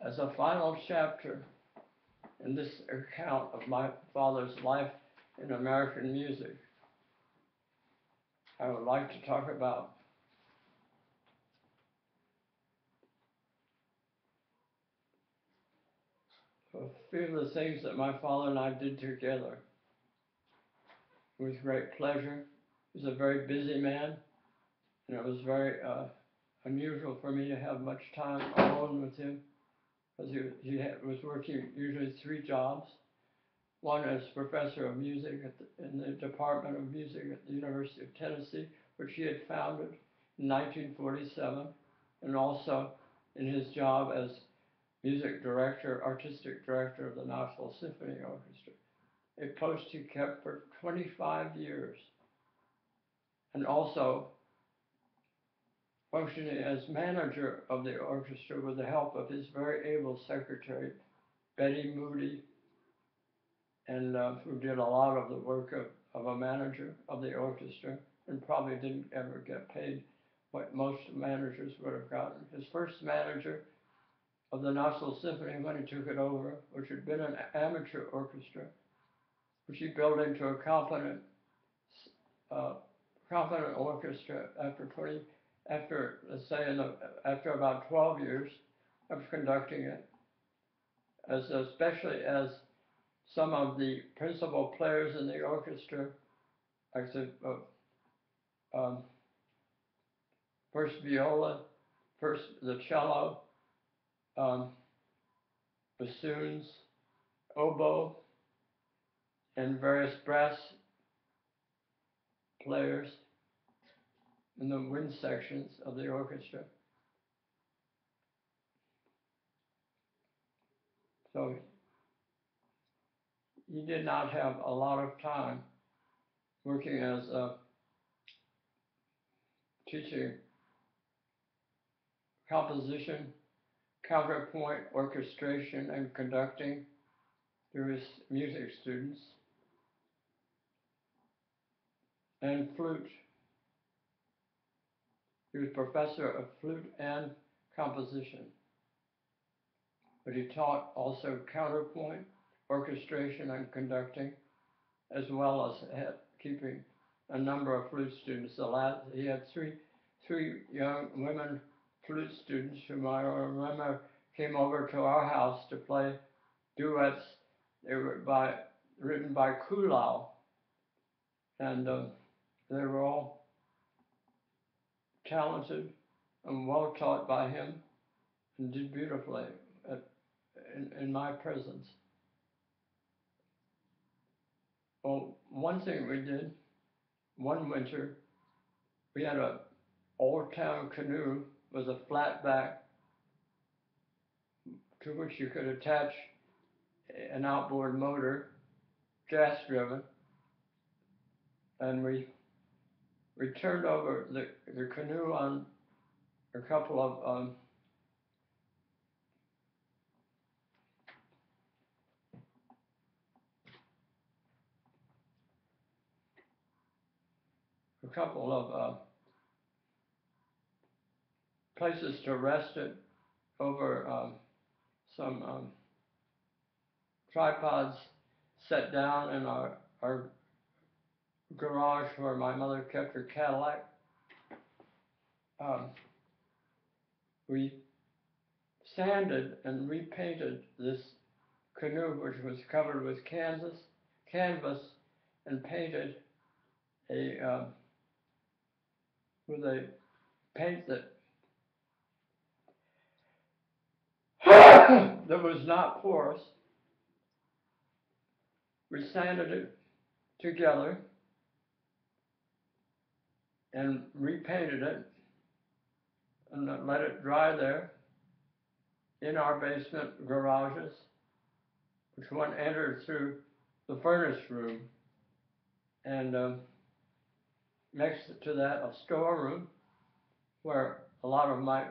as a final chapter in this account of my father's life in American music, I would like to talk about a few of the things that my father and I did together with great pleasure. He was a very busy man, and it was very unusual for me to have much time alone with him, because was working usually 3 jobs. One as professor of music in the Department of Music at the University of Tennessee, which he had founded in 1947, and also in his job as music director, artistic director of the Knoxville Symphony Orchestra, a post he kept for 25 years, and also functioning as manager of the orchestra with the help of his very able secretary, Betty Moody, and who did a lot of the work of a manager of the orchestra, and probably didn't ever get paid what most managers would have gotten. His first manager of the Knoxville Symphony, when he took it over, which had been an amateur orchestra, which he built into a competent orchestra after about 12 years of conducting it, especially as some of the principal players in the orchestra, like first viola, first the cello, bassoons, oboe, and various brass players in the wind sections of the orchestra. So he did not have a lot of time working as a teaching composition, counterpoint, orchestration, and conducting to his music students, and flute. He was professor of flute and composition, but he taught also counterpoint, orchestration, and conducting, as well as keeping a number of flute students. He had three young women flute students whom I remember came over to our house to play duets. They were written by Kuhlau, and they were all talented and well taught by him, and did beautifully in my presence. Well, one thing we did one winter, we had a old town canoe with a flat back to which you could attach an outboard motor, gas driven, and we turned over the canoe on a couple of places to rest it over some tripods set down in our garage where my mother kept her Cadillac. We sanded and repainted this canoe, which was covered with canvas, and painted with a paint that that was not porous. We sanded it together and repainted it and let it dry there in our basement garages, which one entered through the furnace room, and next to that a storeroom where a lot of my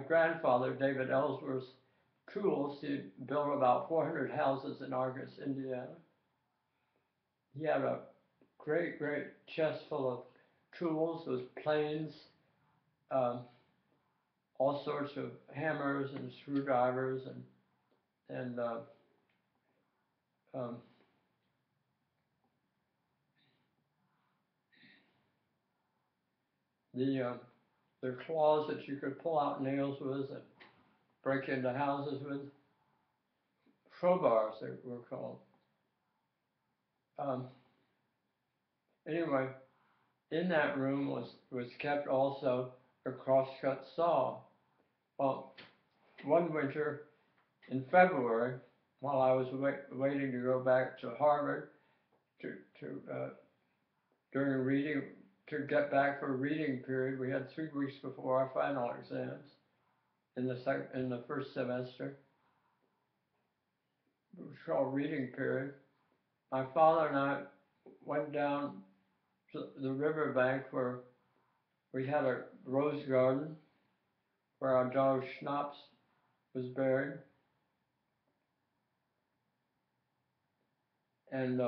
grandfather, David Ellsworth's tools. He built about 400 houses in Argos, Indiana. He had a great chest full of tools, those planes, all sorts of hammers and screwdrivers and um, the their claws that you could pull out nails with and break into houses with. Crowbars, they were called. Um, anyway, in that room was kept also a crosscut saw. Well, one winter in February, while I was waiting to go back to Harvard to during reading to get back for a reading period, we had 3 weeks before our final exams in the first semester. It was called reading period. My father and I went down to the riverbank where we had a rose garden where our dog Schnaps was buried. And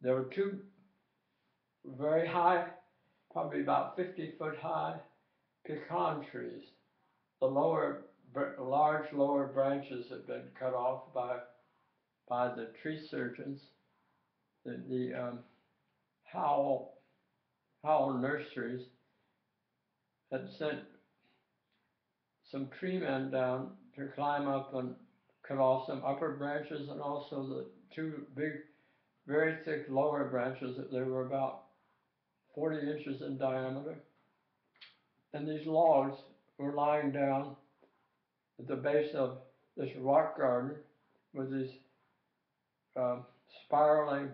there were two very high, probably about 50-foot high, pecan trees. The large lower branches had been cut off by the tree surgeons. The Howell Nurseries had sent some tree men down to climb up and cut off some upper branches and also the two big, very thick lower branches. They were about 40 inches in diameter. And these logs were lying down at the base of this rock garden with these spiraling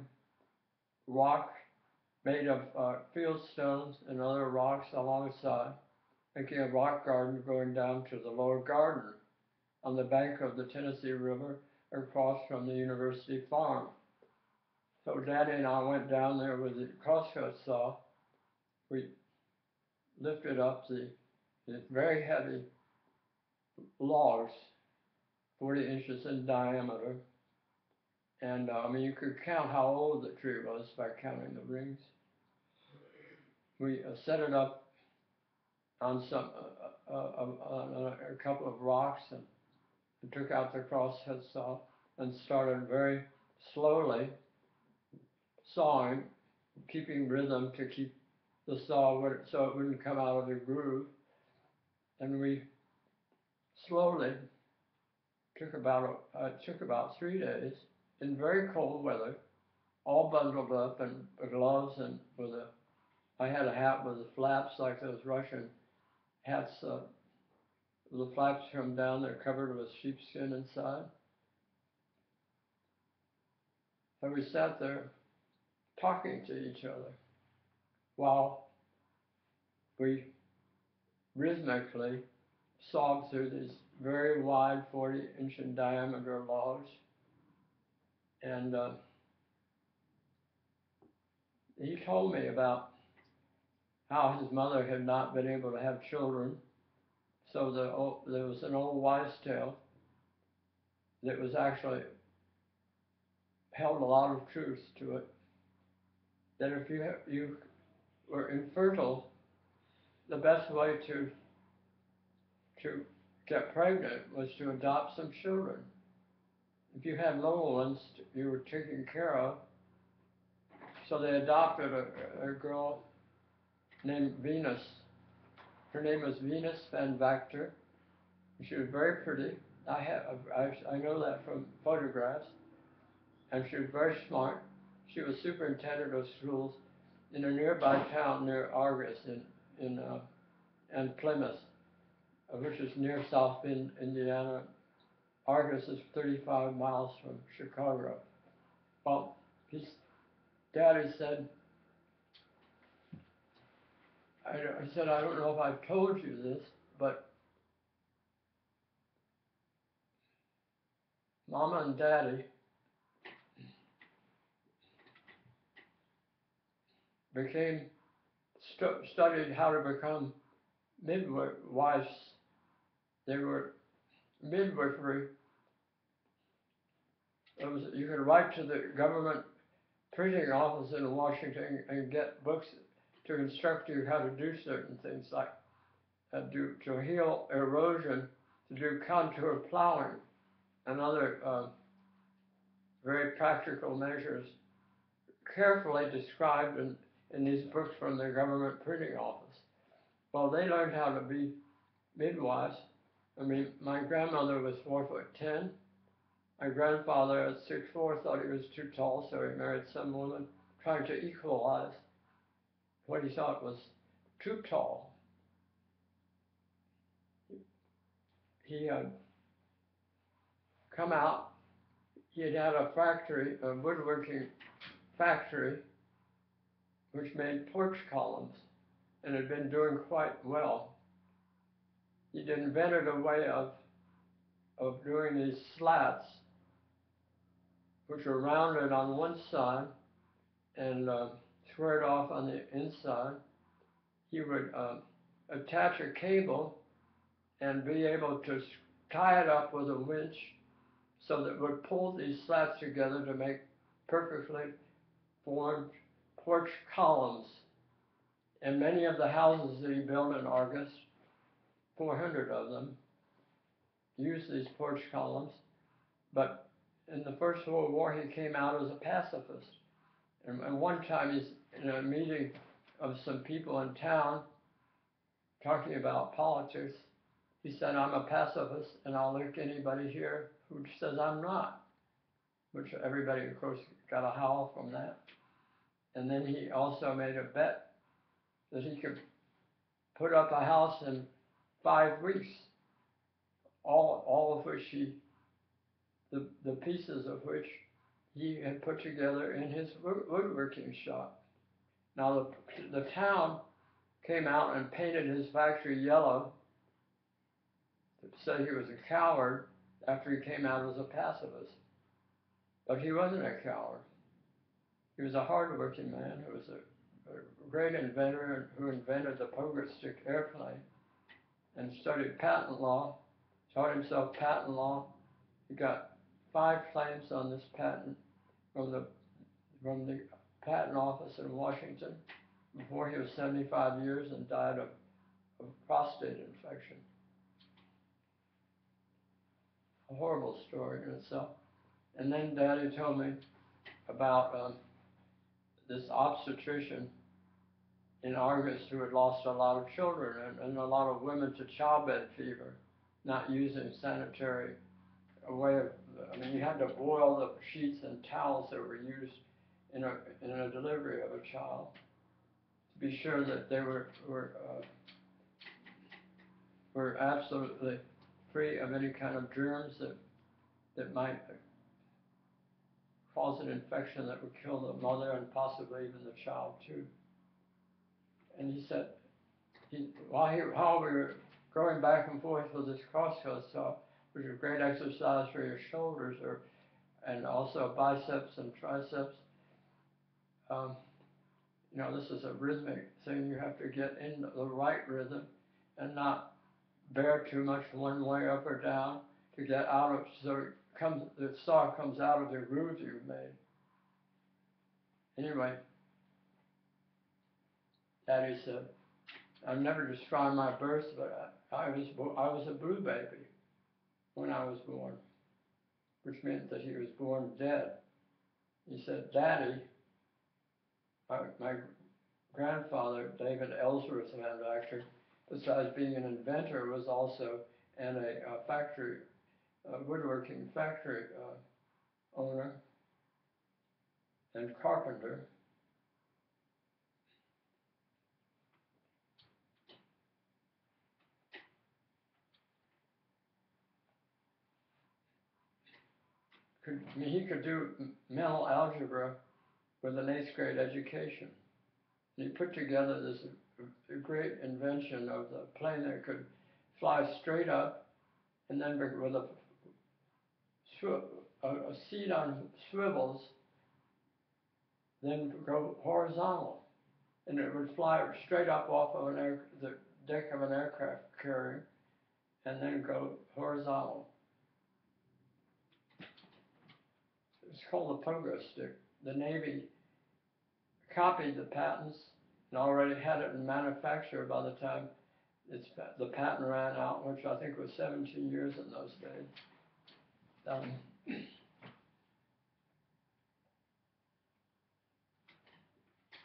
rock made of field stones and other rocks alongside, making a rock garden going down to the lower garden on the bank of the Tennessee River across from the University Farm. So Daddy and I went down there with the crosscut saw. We lifted up the very heavy logs, 40 inches in diameter. And I mean, you could count how old the tree was by counting the rings. We set it up on a couple of rocks and took out the crosscut saw and started very slowly sawing, keeping rhythm to keep the saw so it wouldn't come out of the groove. And we slowly took about 3 days in very cold weather, all bundled up in gloves and I had a hat with the flaps like those Russian hats. The flaps come down, they're covered with sheepskin inside. And we sat there talking to each other while we rhythmically sawed through these very wide 40-inch in diameter logs. And he told me about how his mother had not been able to have children. So there was an old wives' tale that was actually held a lot of truth to it. That if you were infertile, the best way to get pregnant was to adopt some children. If you had little ones you were taking care of, so they adopted a girl named Venus. Her name was Venus Van Vactor. She was very pretty. I know that from photographs. And she was very smart. She was superintendent of schools in a nearby town near Argos and Plymouth, which is near South Bend, Indiana. Argos is 35 miles from Chicago. Well, his daddy said, I said, I don't know if I've told you this, but Mama and Daddy studied how to become midwives. They were midwifery. You could write to the government printing office in Washington and get books to instruct you how to do certain things, like to heal erosion, to do contour plowing, and other very practical measures carefully described in these books from the government printing office. Well, they learned how to be midwives. I mean, my grandmother was 4'10". My grandfather at 6'4" thought he was too tall, so he married some woman trying to equalize what he thought was too tall. He had come out, he had had a factory, a woodworking factory, which made porch columns, and had been doing quite well. He'd invented a way of doing these slats, which were rounded on one side and squared off on the inside. He would attach a cable and be able to tie it up with a winch so that it would pull these slats together to make perfectly formed porch columns. And many of the houses that he built in Argus, 400 of them, used these porch columns. But in the First World War, he came out as a pacifist. And one time he's in a meeting of some people in town talking about politics. He said, "I'm a pacifist, and I'll lick anybody here who says I'm not," which everybody, of course, got a howl from that. And then he also made a bet that he could put up a house in 5 weeks, all of which the pieces of which he had put together in his woodworking shop. Now the town came out and painted his factory yellow to say he was a coward after he came out as a pacifist. But he wasn't a coward. He was a hard-working man who was a great inventor who invented the pogo stick airplane and studied patent law, taught himself patent law. He got 5 claims on this patent from the patent office in Washington before he was 75 years and died of prostate infection. A horrible story in itself. And then Daddy told me about this obstetrician in Argus who had lost a lot of children and a lot of women to childbed fever, not using sanitary way of, I mean, you had to boil the sheets and towels that were used in a delivery of a child to be sure that they were absolutely free of any kind of germs that might cause an infection that would kill the mother and possibly even the child too. And he said, while we were going back and forth with this Costco stuff, which is a great exercise for your shoulders, and also biceps and triceps. You know, this is a rhythmic thing. You have to get in the right rhythm and not bear too much one way up or down to get out of, so the saw comes out of the groove you've made. Anyway, Daddy said, "I've never described my birth, but I was a blue baby when I was born," which meant that he was born dead. He said, "Daddy," my grandfather, David Ellsworth Van Vactor, besides being an inventor, was also a woodworking factory owner and carpenter. He could do mental algebra with an 8th grade education. And he put together this great invention of the plane that could fly straight up and then with a seat on swivels, then go horizontal. And it would fly straight up off of the deck of an aircraft carrier and then go horizontal. It's called a pogo stick. The Navy copied the patents and already had it in manufacture by the time the patent ran out, which I think was 17 years in those days.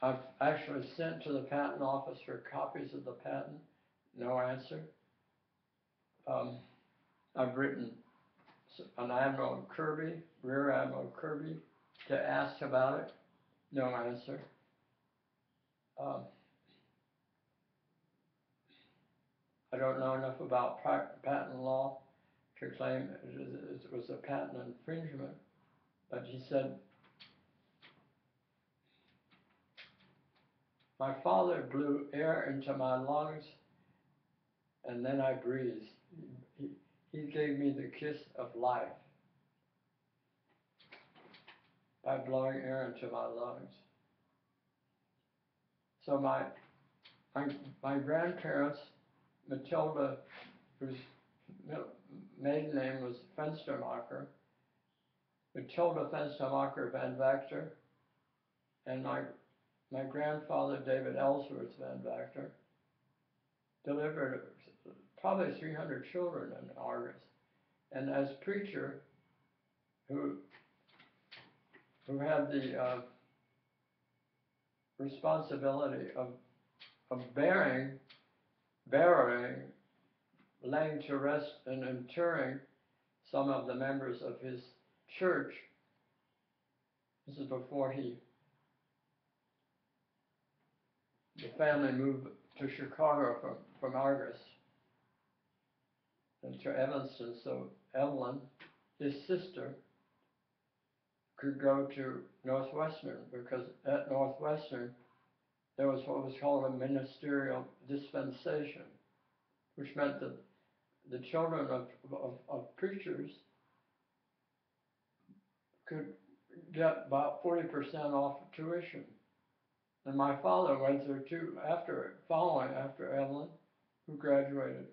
I've actually sent to the patent office for copies of the patent, no answer. I've written an Admiral Kirby, Rear Admiral Kirby, to ask about it, no answer. I don't know enough about patent law to claim it was a patent infringement, but he said, my father blew air into my lungs and then I breathed. He gave me the kiss of life by blowing air into my lungs. So my grandparents, Matilda, whose maiden name was Fenstermacher, Matilda Fenstermacher Van Vactor, and my grandfather, David Ellsworth Van Vactor, delivered probably 300 children in Argus. And as preacher, who had the responsibility of burying, laying to rest and interring some of the members of his church. This is before the family moved to Chicago from Argus and to Evanston, so Evelyn, his sister, could go to Northwestern, because at Northwestern there was what was called a ministerial dispensation, which meant that the children of preachers could get about 40% off tuition. And my father went there too, following after Evelyn, who graduated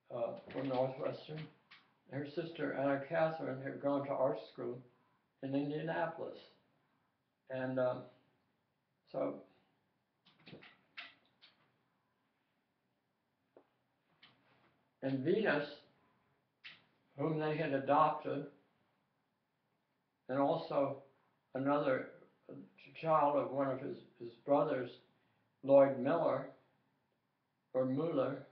from Northwestern. Her sister, Anna Catherine, had gone to art school in Indianapolis. And and Venus, whom they had adopted, and also another child of one of his brothers, Lloyd Miller, or Mueller,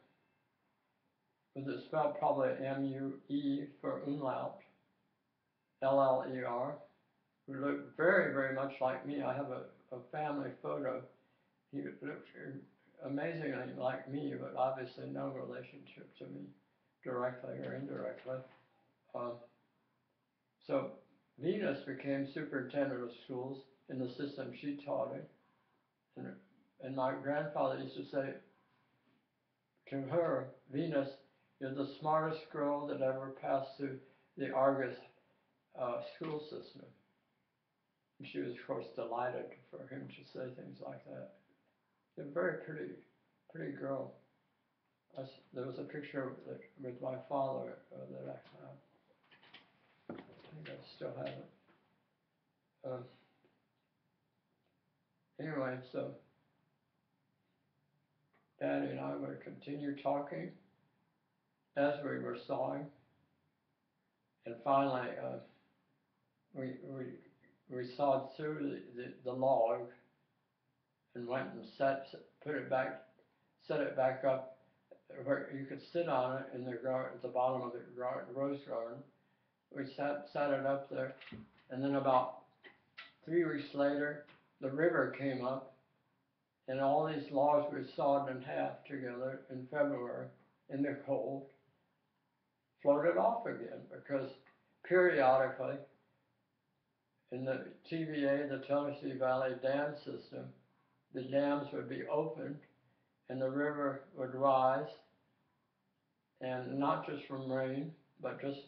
was it spelled probably M-U-E for umlaut, L-L-E-R, who looked very, very much like me. I have a family photo. He looked amazingly like me, but obviously no relationship to me, directly or indirectly. So Venus became superintendent of schools in the system she taught in. And my grandfather used to say to her, Venus, you're the smartest girl that ever passed through the Argus school system. And she was, of course, delighted for him to say things like that. A very pretty girl. There was a picture with my father that I found. I think I still have it. Anyway, so Daddy and I would continue talking as we were sawing, and finally we sawed through the log and went and set it back up where you could sit on it in the garden, at the bottom of the rose garden. We set it up there, and then about 3 weeks later, the river came up, and all these logs we sawed in half together in February in the cold floated off again, because periodically in the TVA, the Tennessee Valley Dam System, the dams would be opened and the river would rise, and not just from rain, but just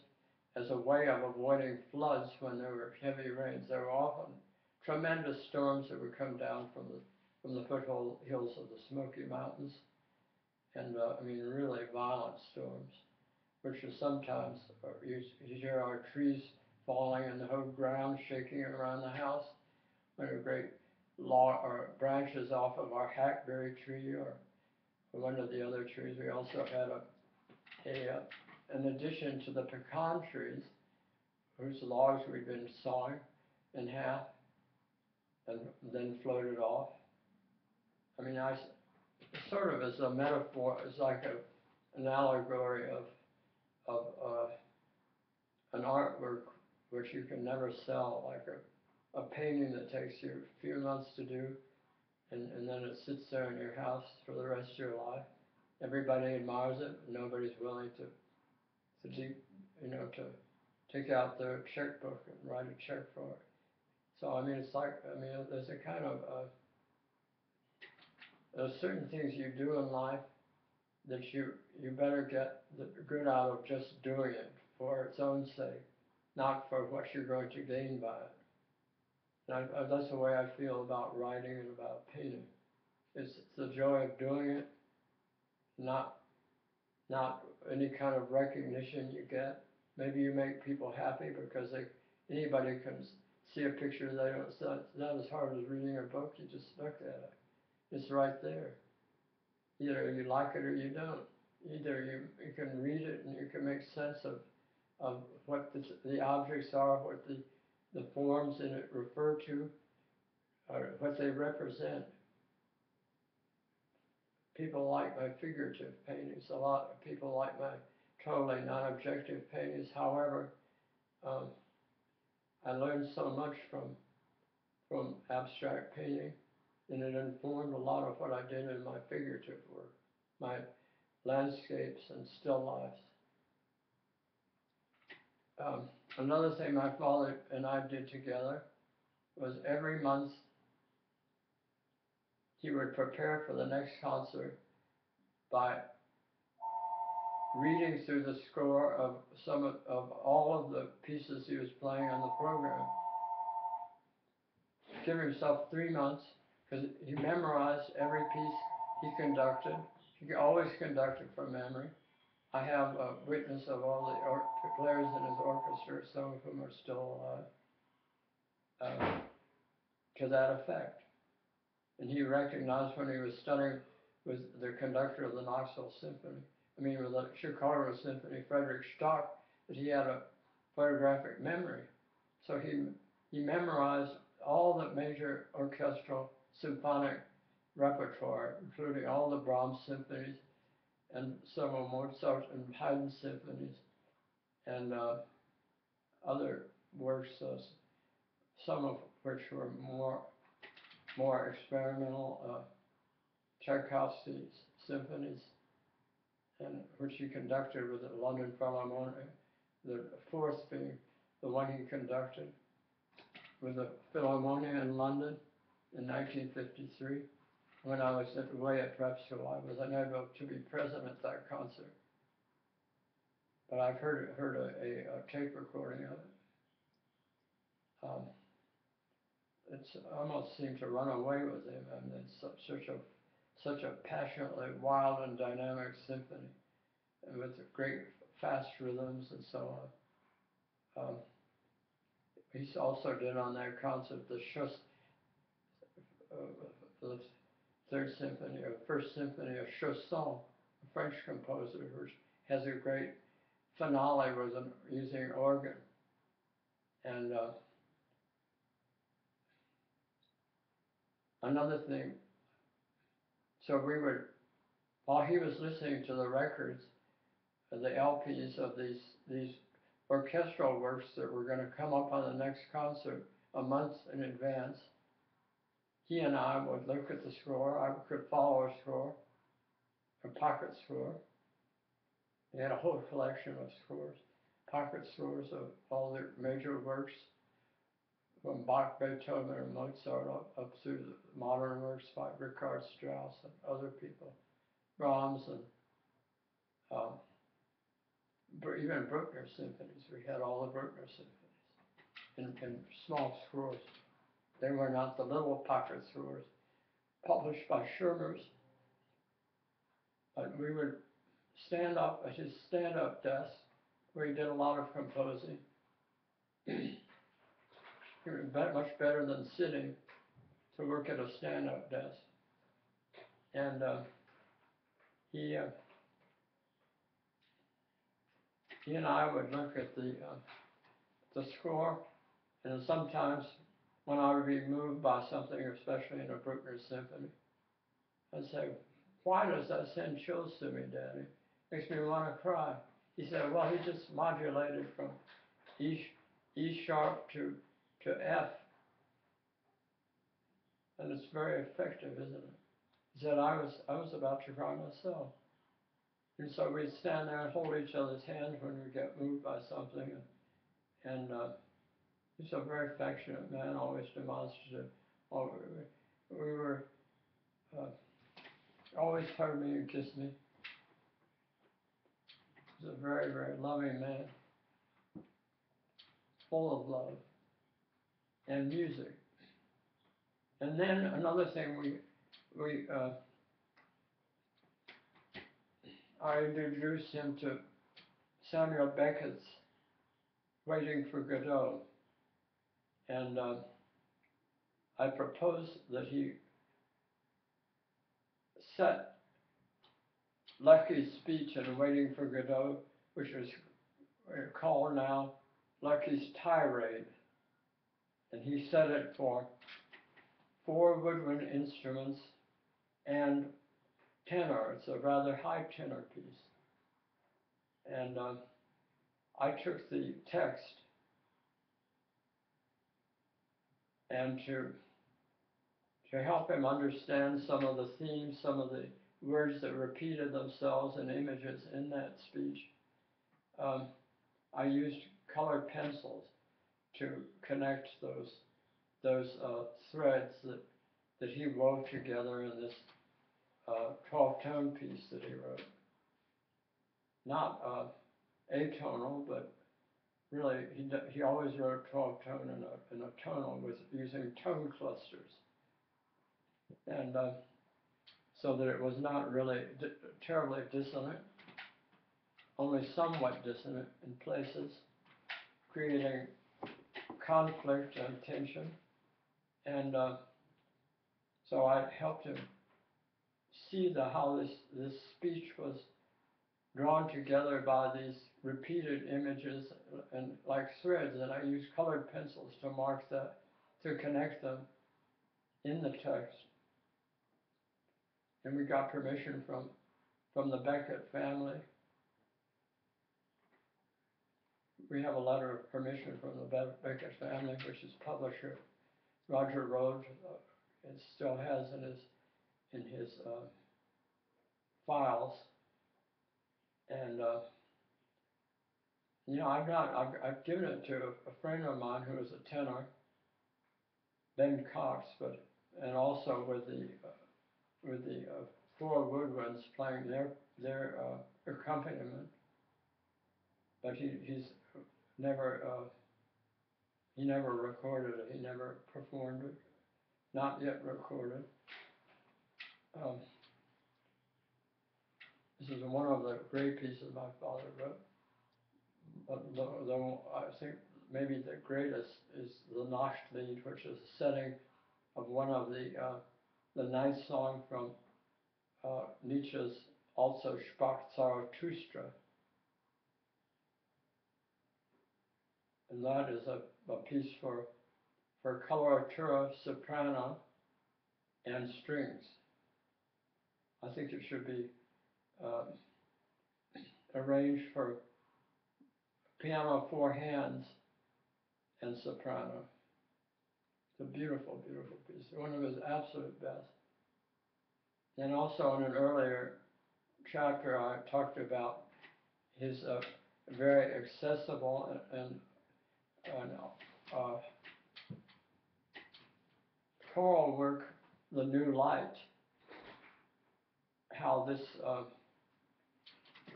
as a way of avoiding floods when there were heavy rains. There were often tremendous storms that would come down from the foothill hills of the Smoky Mountains, and I mean really violent storms, which is sometimes, you hear our trees falling and the whole ground shaking around the house, when a great log or branches off of our hackberry tree or one of the other trees. We also had in addition to the pecan trees, whose logs we'd been sawing in half and then floated off. I mean, sort of as a metaphor, it's like an allegory of an artwork which you can never sell, like a painting that takes you a few months to do, and then it sits there in your house for the rest of your life. Everybody admires it, but nobody's willing to take out their checkbook and write a check for it. So I mean, it's like, I mean, there's a kind of there's certain things you do in life that you better get the good out of just doing it for its own sake, not for what you're going to gain by it. And that's the way I feel about writing and about painting. It's the joy of doing it, not any kind of recognition you get. Maybe you make people happy because anybody can see a picture. It's not as hard as reading a book. You just look at it. It's right there. Either you like it or you don't. Either you can read it and you can make sense of what the objects are, what the forms in it refer to, or what they represent. People like my figurative paintings. A lot of people like my totally non-objective paintings. However, I learned so much from abstract painting, and it informed a lot of what I did in my figurative work, my landscapes and still lifes. Another thing my father and I did together was every month he would prepare for the next concert by reading through the score of of all of the pieces he was playing on the program. Give himself 3 months, because he memorized every piece he conducted. He always conducted from memory. I have a witness of all the players in his orchestra, some of whom are still alive, to that effect. And he recognized when he was studying with the conductor of the Knoxville Symphony, with the Chicago Symphony, Frederick Stock, that he had a photographic memory. So he memorized all the major orchestral symphonic repertoire, including all the Brahms symphonies and some of Mozart and Haydn symphonies, and other works, some of which were more experimental, Tchaikovsky's symphonies, and which he conducted with the London Philharmonic, the fourth being the one he conducted with the Philharmonia in London in 1953. When I was away at prep school, I was unable to be present at that concert, but I've heard a tape recording of it. It's almost seemed to run away with him. I mean, it's such a passionately wild and dynamic symphony, and with great fast rhythms and so on. He also did on that concert the third symphony, or first symphony of Chausson, a French composer who has a great finale using organ. And another thing, so while he was listening to the records, the LPs of these orchestral works that were going to come up on the next concert a month in advance, he and I would look at the score. I could follow a score, a pocket score. He had a whole collection of scores, pocket scores of all the major works, from Bach, Beethoven, and Mozart up through the modern works by Richard Strauss and other people, Brahms, and even Bruckner symphonies. We had all the Bruckner symphonies in small scores. They were not the little pocket scores published by Schirmer's, but we would stand up at his stand-up desk where he did a lot of composing. Much better than sitting. to work at a stand-up desk. And he and I would look at the score, and sometimes when I would be moved by something, especially in a Bruckner symphony, I'd say, "Why does that send chills to me, Daddy? Makes me want to cry." He said, "Well, he just modulated from E sharp to F, and it's very effective, isn't it?" He said, I was about to cry myself. And so we'd stand there and hold each other's hands when we get moved by something. And he's a very affectionate man, always demonstrative. We were, always hugged me and kissed me. He's a very, very loving man, full of love and music. And then another thing I introduced him to Samuel Beckett's Waiting for Godot. And I proposed that he set Lucky's speech in Waiting for Godot, which is called now Lucky's Tirade. And he set it for 4 woodwind instruments and tenor. It's a rather high tenor piece. And I took the text and to help him understand some of the themes, some of the words that repeated themselves and images in that speech, I used colored pencils to connect those threads that he wove together in this 12-tone piece that he wrote. Not atonal, but really he always wrote 12-tone in a tonal with using tone clusters. And so that it was not really terribly dissonant, only somewhat dissonant in places, creating conflict and tension. And so I helped him see how this speech was drawn together by these repeated images and like threads, and I used colored pencils to mark that, to connect them in the text. And we got permission from the Beckett family. We have a letter of permission from the Beckett family, which is publisher Roger Rhodes. It still has in his files. And I've given it to a friend of mine who is a tenor, Ben Cox, and also with the 4 woodwinds playing their accompaniment. But he's never he never recorded it. He never performed it. Not yet recorded. This is one of the great pieces my father wrote. But I think maybe the greatest is the Nachtlied, which is a setting of one of the night song from Nietzsche's also Sprach Zarathustra. And that is a piece for coloratura, soprano, and strings. I think it should be arranged for piano 4 hands and soprano. It's a beautiful, beautiful piece. One of his absolute best. And also in an earlier chapter, I talked about his very accessible and choral work, The New Light. How this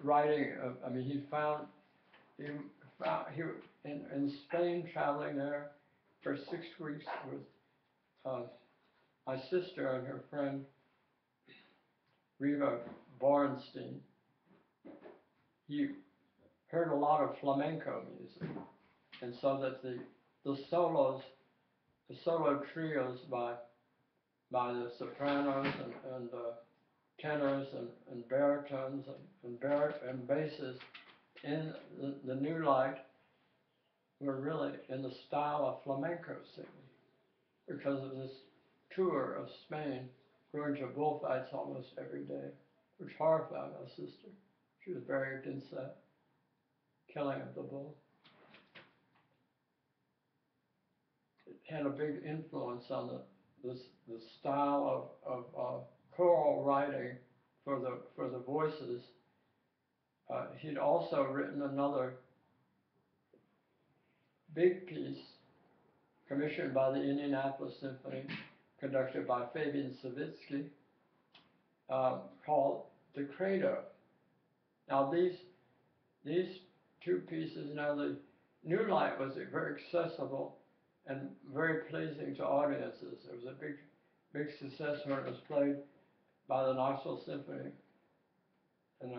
writing, he in Spain, traveling there for 6 weeks with my sister and her friend Riva Borenstein. He heard a lot of flamenco music, and so that the solo trios by by the sopranos and tenors and baritones and basses in the New Light were really in the style of flamenco singing because of this tour of Spain, going to bullfights almost every day, which horrified my sister. She was very against that killing of the bull. It had a big influence on the style of choral writing for the voices. He'd also written another big piece commissioned by the Indianapolis Symphony, conducted by Fabian Savitsky, called the Credo. Now these two pieces, now the New Light was very accessible and very pleasing to audiences. It was a big success when it was played by the Knoxville Symphony, and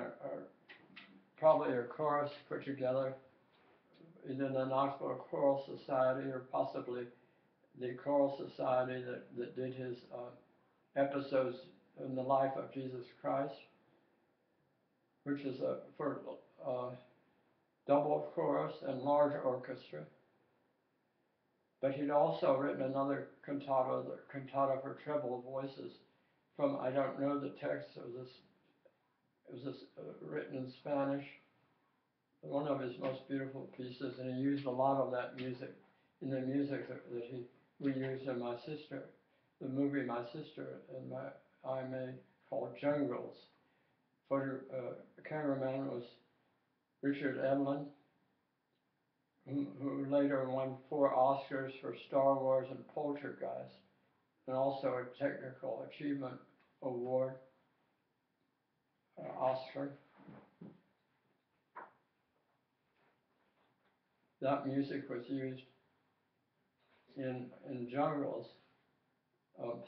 probably a chorus put together either the Knoxville Choral Society or possibly the Choral Society that did his episodes in the life of Jesus Christ, which is for double chorus and large orchestra. But he'd also written another cantata, the Cantata for Treble Voices, from, I don't know the text, it was written in Spanish, one of his most beautiful pieces, and he used a lot of that music in the music that we used in the movie My Sister and I made, called Jungles. Cameraman was Richard Edlund, who later won 4 Oscars for Star Wars and Poltergeist, and also a Technical Achievement Award, Oscar. That music was used in Jungles,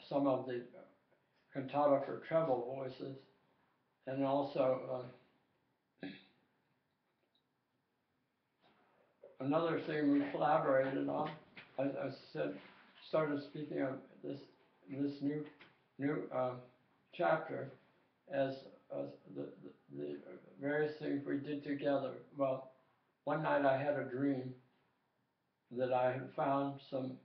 some of the Cantata for Treble Voices, and also another thing we collaborated on. I started speaking of this new chapter as the various things we did together. Well, one night I had a dream that I had found some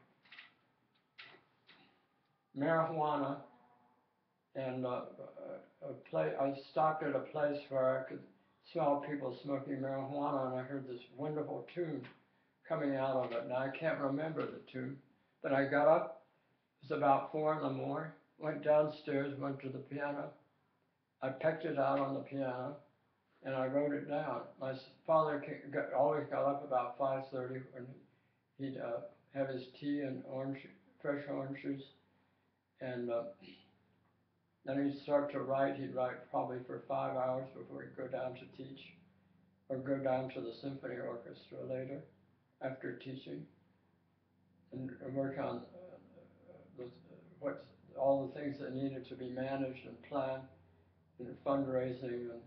marijuana, and I stopped at a place where I could smell people smoking marijuana, and I heard this wonderful tune coming out of it. Now I can't remember the tune, but I got up. It was about 4 in the morning. Went downstairs, went to the piano. I pecked it out on the piano, and I wrote it down. My father always got up about 5:30 when he'd have his tea and fresh orange juice, and then he'd start to write. He'd write probably for 5 hours before he'd go down to teach, or go down to the symphony orchestra later after teaching, and work on all the things that needed to be managed and planned, and fundraising and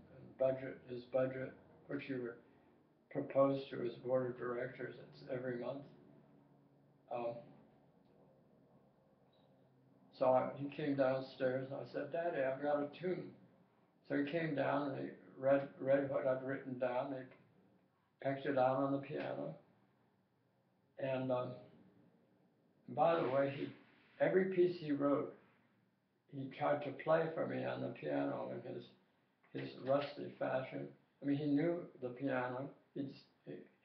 his budget, which he would propose to his board of directors every month. So he came downstairs, and I said, "Daddy, I've got a tune." So he came down and he read what I'd written down. He pecked it out on the piano. And by the way, every piece he wrote, he tried to play for me on the piano in his rusty fashion. I mean, he knew the piano. He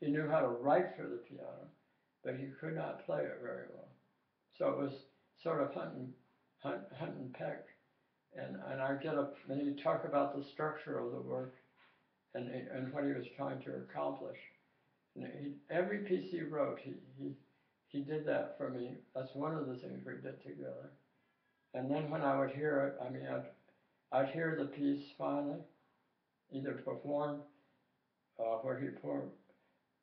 knew how to write for the piano, but he could not play it very well. So it was sort of hunt and peck. And I get up, and he'd talk about the structure of the work and what he was trying to accomplish. And every piece he wrote, he did that for me. That's one of the things we did together. And then when I would hear it, I mean, I'd hear the piece finally, either performed, where he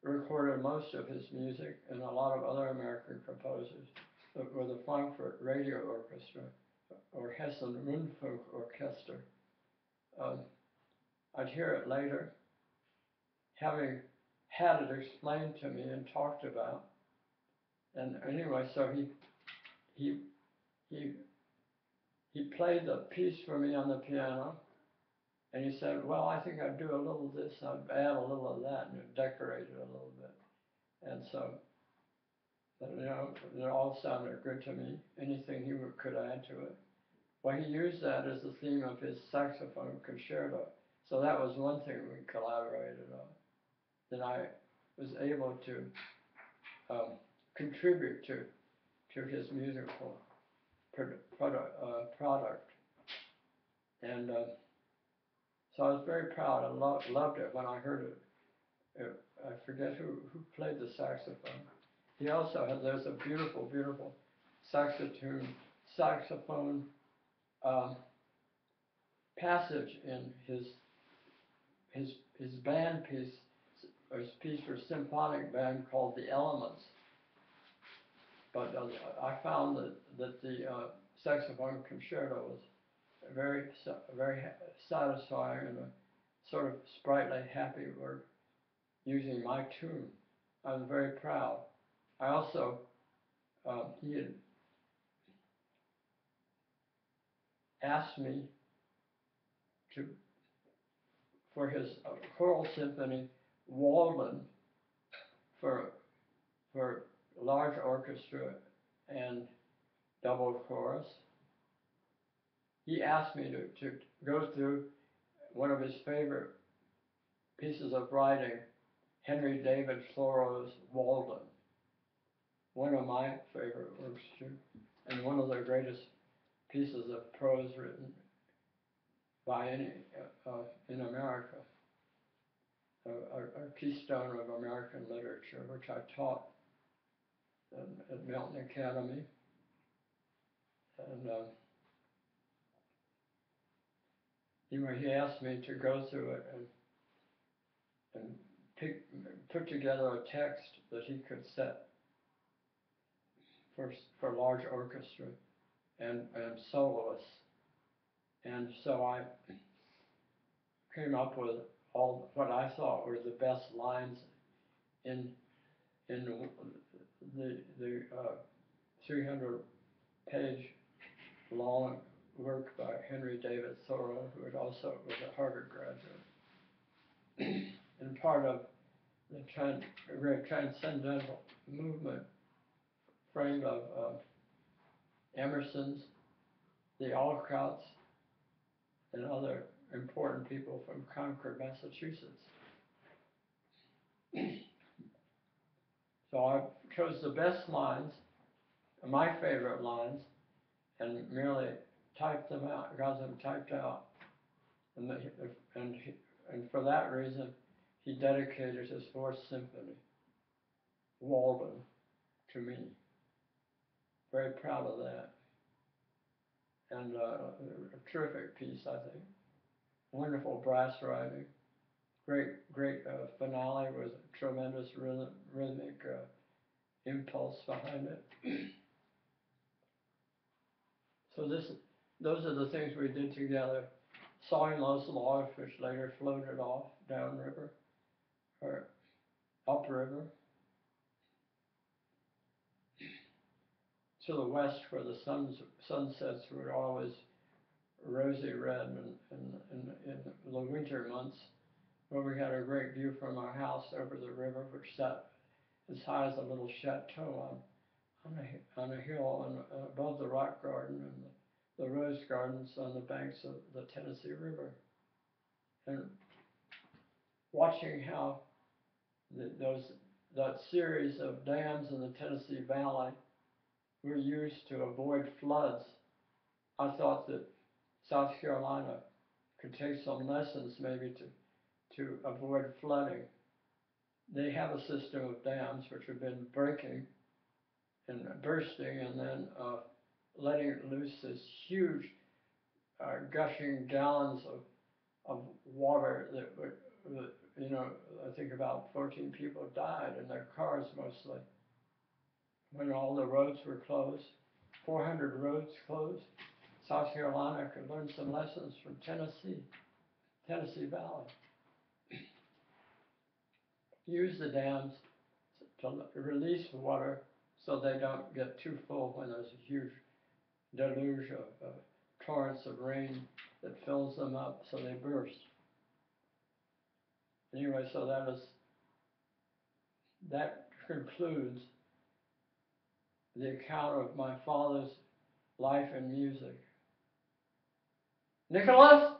recorded most of his music, and a lot of other American composers, were the Frankfurt Radio Orchestra, or Hessen Rundfunk Orchester. I'd hear it later, having had it explained to me and talked about. And anyway, so he played the piece for me on the piano, and he said, well, I think I'd do a little of this, I'd add a little of that, and decorate it a little bit. And so, it all sounded good to me, anything he could add to it. Well, he used that as the theme of his saxophone concerto. So that was one thing we collaborated on, that I was able to contribute to his musical product. And so I was very proud. I loved it when I heard it. I forget who played the saxophone. He also has, there's a beautiful, beautiful saxophone passage in his band piece, or his piece for symphonic band called The Elements. But I found that the saxophone concerto was very satisfying and a sort of sprightly, happy work using my tune. I was very proud. I also, he had asked me for his choral symphony, Walden, for large orchestra and double chorus. He asked me to go through one of his favorite pieces of writing, Henry David Thoreau's Walden, one of my favorite works too, and one of the greatest pieces of prose written by any in America, a keystone of American literature, which I taught at Milton Academy. And he asked me to go through it and put together a text that he could set for large orchestra and soloists. And so I came up with all what I thought were the best lines in the 300-page long work by Henry David Thoreau, who had also was a Harvard graduate, and part of the very transcendental movement framed of Emerson's, the Alcotts, and other important people from Concord, Massachusetts. So I chose the best lines, my favorite lines, and merely typed them out, got them typed out. And for that reason, he dedicated his Fourth Symphony, Walden, to me. Very proud of that. And a terrific piece, I think. Wonderful brass writing. Great finale with a tremendous rhythmic impulse behind it. So those are the things we did together. Sawing those logs, which later floated off downriver or upriver to the west, where the sunsets were always rosy red, and in the winter months, where we had a great view from our house over the river, which sat as high as a little chateau on a hill and above the rock garden and the rose gardens on the banks of the Tennessee River. And watching how that series of dams in the Tennessee Valley were used to avoid floods, I thought that South Carolina could take some lessons maybe to avoid flooding. They have a system of dams which have been breaking and bursting and then letting loose this huge gushing gallons of water that would, I think about 14 people died in their cars mostly when all the roads were closed, 400 roads closed. South Carolina could learn some lessons from Tennessee Valley. Use the dams to release water so they don't get too full when there's a huge deluge of torrents of rain that fills them up so they burst. Anyway, so that concludes the account of my father's life and music. Nicholas?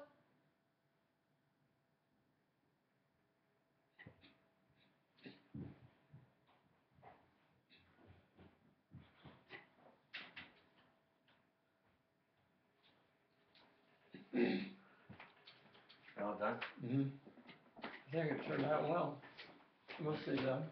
All done? Mm-hmm. I think it turned out well. Mostly done.